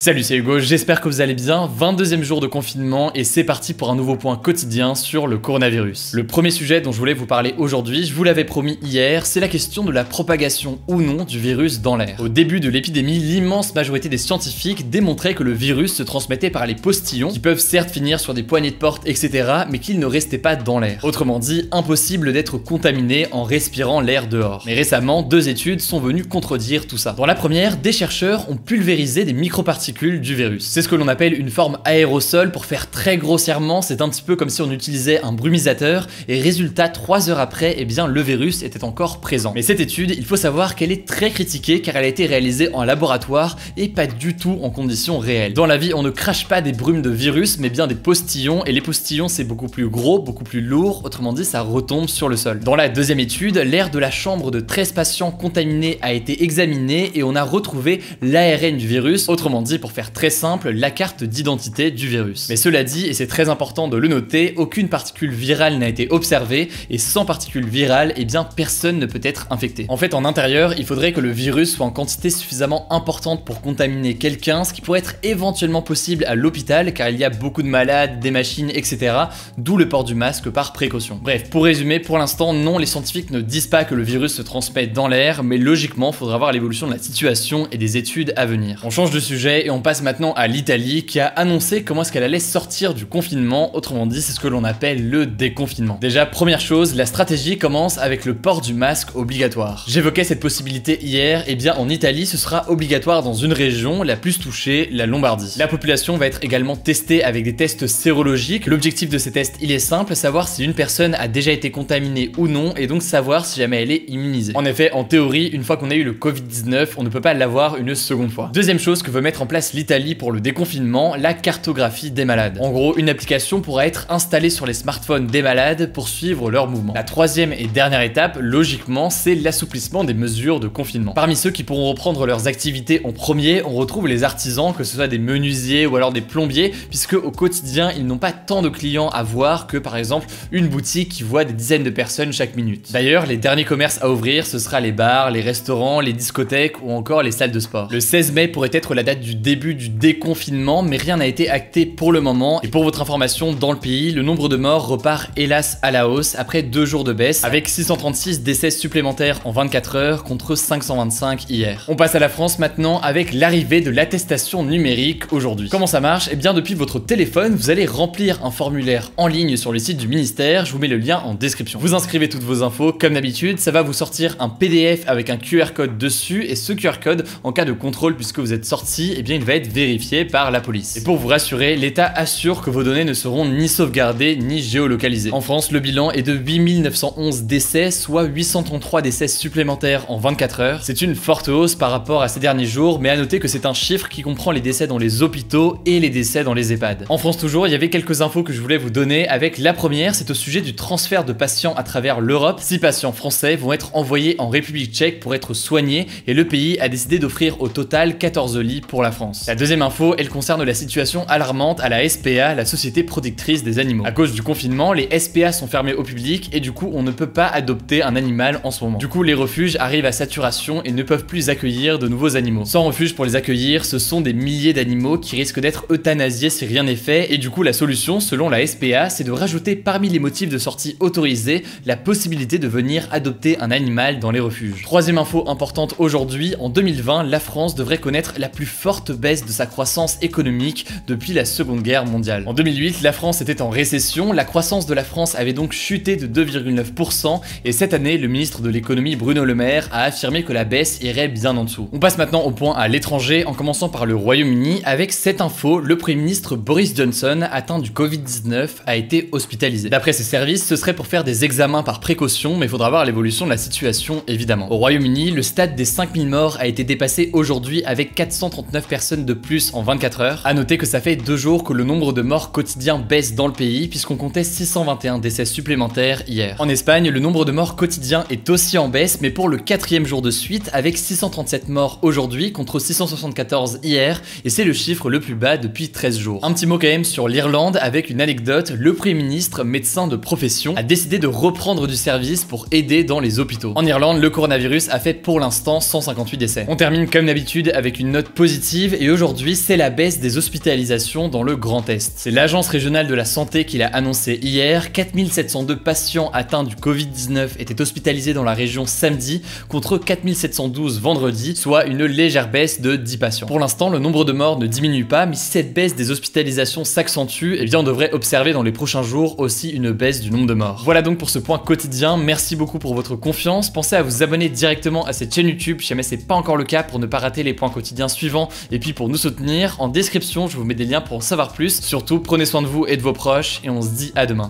Salut, c'est Hugo, j'espère que vous allez bien. 22e jour de confinement et c'est parti pour un nouveau point quotidien sur le coronavirus. Le premier sujet dont je voulais vous parler aujourd'hui, je vous l'avais promis hier, c'est la question de la propagation ou non du virus dans l'air. Au début de l'épidémie, l'immense majorité des scientifiques démontraient que le virus se transmettait par les postillons, qui peuvent certes finir sur des poignées de porte, etc., mais qu'ils ne restaient pas dans l'air. Autrement dit, impossible d'être contaminé en respirant l'air dehors. Mais récemment, deux études sont venues contredire tout ça. Dans la première, des chercheurs ont pulvérisé des microparticules du virus. C'est ce que l'on appelle une forme aérosol. Pour faire très grossièrement, c'est un petit peu comme si on utilisait un brumisateur et résultat, 3 heures après, eh bien le virus était encore présent. Mais cette étude, il faut savoir qu'elle est très critiquée car elle a été réalisée en laboratoire et pas du tout en conditions réelles. Dans la vie, on ne crache pas des brumes de virus mais bien des postillons, et les postillons c'est beaucoup plus gros, beaucoup plus lourd, autrement dit ça retombe sur le sol. Dans la deuxième étude, l'air de la chambre de 13 patients contaminés a été examiné et on a retrouvé l'ARN du virus, autrement dit, pour faire très simple, la carte d'identité du virus. Mais cela dit, et c'est très important de le noter, aucune particule virale n'a été observée, et sans particule virale, eh bien personne ne peut être infecté. En fait, en intérieur, il faudrait que le virus soit en quantité suffisamment importante pour contaminer quelqu'un, ce qui pourrait être éventuellement possible à l'hôpital, car il y a beaucoup de malades, des machines, etc. D'où le port du masque par précaution. Bref, pour résumer, pour l'instant, non, les scientifiques ne disent pas que le virus se transmet dans l'air, mais logiquement, il faudra voir l'évolution de la situation et des études à venir. On change de sujet et on passe maintenant à l'Italie qui a annoncé comment est-ce qu'elle allait sortir du confinement, autrement dit c'est ce que l'on appelle le déconfinement. Déjà, première chose, la stratégie commence avec le port du masque obligatoire. J'évoquais cette possibilité hier, et bien en Italie ce sera obligatoire dans une région la plus touchée, la Lombardie. La population va être également testée avec des tests sérologiques. L'objectif de ces tests il est simple, savoir si une personne a déjà été contaminée ou non, et donc savoir si jamais elle est immunisée. En effet, en théorie, une fois qu'on a eu le Covid-19, on ne peut pas l'avoir une seconde fois. Deuxième chose que veut mettre en place l'Italie pour le déconfinement, la cartographie des malades. En gros, une application pourra être installée sur les smartphones des malades pour suivre leurs mouvements. La troisième et dernière étape, logiquement, c'est l'assouplissement des mesures de confinement. Parmi ceux qui pourront reprendre leurs activités en premier, on retrouve les artisans, que ce soit des menuisiers ou alors des plombiers, puisque au quotidien, ils n'ont pas tant de clients à voir que par exemple une boutique qui voit des dizaines de personnes chaque minute. D'ailleurs, les derniers commerces à ouvrir, ce sera les bars, les restaurants, les discothèques ou encore les salles de sport. Le 16 mai pourrait être la date du début du déconfinement, mais rien n'a été acté pour le moment. Et pour votre information, dans le pays, le nombre de morts repart hélas à la hausse après 2 jours de baisse, avec 636 décès supplémentaires en 24 heures contre 525 hier. On passe à la France maintenant avec l'arrivée de l'attestation numérique aujourd'hui. Comment ça marche? Eh bien depuis votre téléphone, vous allez remplir un formulaire en ligne sur le site du ministère, je vous mets le lien en description. Vous inscrivez toutes vos infos comme d'habitude, ça va vous sortir un PDF avec un QR code dessus, et ce QR code, en cas de contrôle puisque vous êtes sorti, eh bien il va être vérifié par la police. Et pour vous rassurer, l'État assure que vos données ne seront ni sauvegardées ni géolocalisées. En France, le bilan est de 8911 décès, soit 833 décès supplémentaires en 24 heures. C'est une forte hausse par rapport à ces derniers jours, mais à noter que c'est un chiffre qui comprend les décès dans les hôpitaux et les décès dans les EHPAD. En France toujours, il y avait quelques infos que je voulais vous donner. Avec la première, c'est au sujet du transfert de patients à travers l'Europe. 6 patients français vont être envoyés en République tchèque pour être soignés, et le pays a décidé d'offrir au total 14 lits pour la France. La deuxième info, elle concerne la situation alarmante à la SPA, la Société Protectrice des Animaux. À cause du confinement, les SPA sont fermés au public et du coup on ne peut pas adopter un animal en ce moment. Du coup les refuges arrivent à saturation et ne peuvent plus accueillir de nouveaux animaux. Sans refuge pour les accueillir, ce sont des milliers d'animaux qui risquent d'être euthanasiés si rien n'est fait, et du coup la solution selon la SPA, c'est de rajouter parmi les motifs de sortie autorisés la possibilité de venir adopter un animal dans les refuges. Troisième info importante aujourd'hui, en 2020, la France devrait connaître la plus forte baisse de sa croissance économique depuis la Seconde Guerre mondiale. En 2008, la France était en récession, la croissance de la France avait donc chuté de 2,9%, et cette année, le ministre de l'économie Bruno Le Maire a affirmé que la baisse irait bien en dessous. On passe maintenant au point à l'étranger, en commençant par le Royaume-Uni, avec cette info, le Premier ministre Boris Johnson, atteint du Covid-19, a été hospitalisé. D'après ses services, ce serait pour faire des examens par précaution, mais il faudra voir l'évolution de la situation évidemment. Au Royaume-Uni, le stade des 5000 morts a été dépassé aujourd'hui avec 439 personnes de plus en 24 heures. A noter que ça fait 2 jours que le nombre de morts quotidiens baisse dans le pays, puisqu'on comptait 621 décès supplémentaires hier. En Espagne, le nombre de morts quotidiens est aussi en baisse, mais pour le 4e jour de suite, avec 637 morts aujourd'hui contre 674 hier, et c'est le chiffre le plus bas depuis 13 jours. Un petit mot quand même sur l'Irlande, avec une anecdote, le Premier ministre, médecin de profession, a décidé de reprendre du service pour aider dans les hôpitaux. En Irlande, le coronavirus a fait pour l'instant 158 décès. On termine comme d'habitude avec une note positive, positive et aujourd'hui c'est la baisse des hospitalisations dans le Grand Est. C'est l'Agence régionale de la santé qui l'a annoncé hier. 4702 patients atteints du Covid-19 étaient hospitalisés dans la région samedi contre 4712 vendredi, soit une légère baisse de 10 patients. Pour l'instant, le nombre de morts ne diminue pas, mais si cette baisse des hospitalisations s'accentue, eh bien on devrait observer dans les prochains jours aussi une baisse du nombre de morts. Voilà donc pour ce point quotidien. Merci beaucoup pour votre confiance. Pensez à vous abonner directement à cette chaîne YouTube si jamais c'est pas encore le cas pour ne pas rater les points quotidiens suivants et puis pour nous soutenir. En description, je vous mets des liens pour en savoir plus. Surtout, prenez soin de vous et de vos proches et on se dit à demain.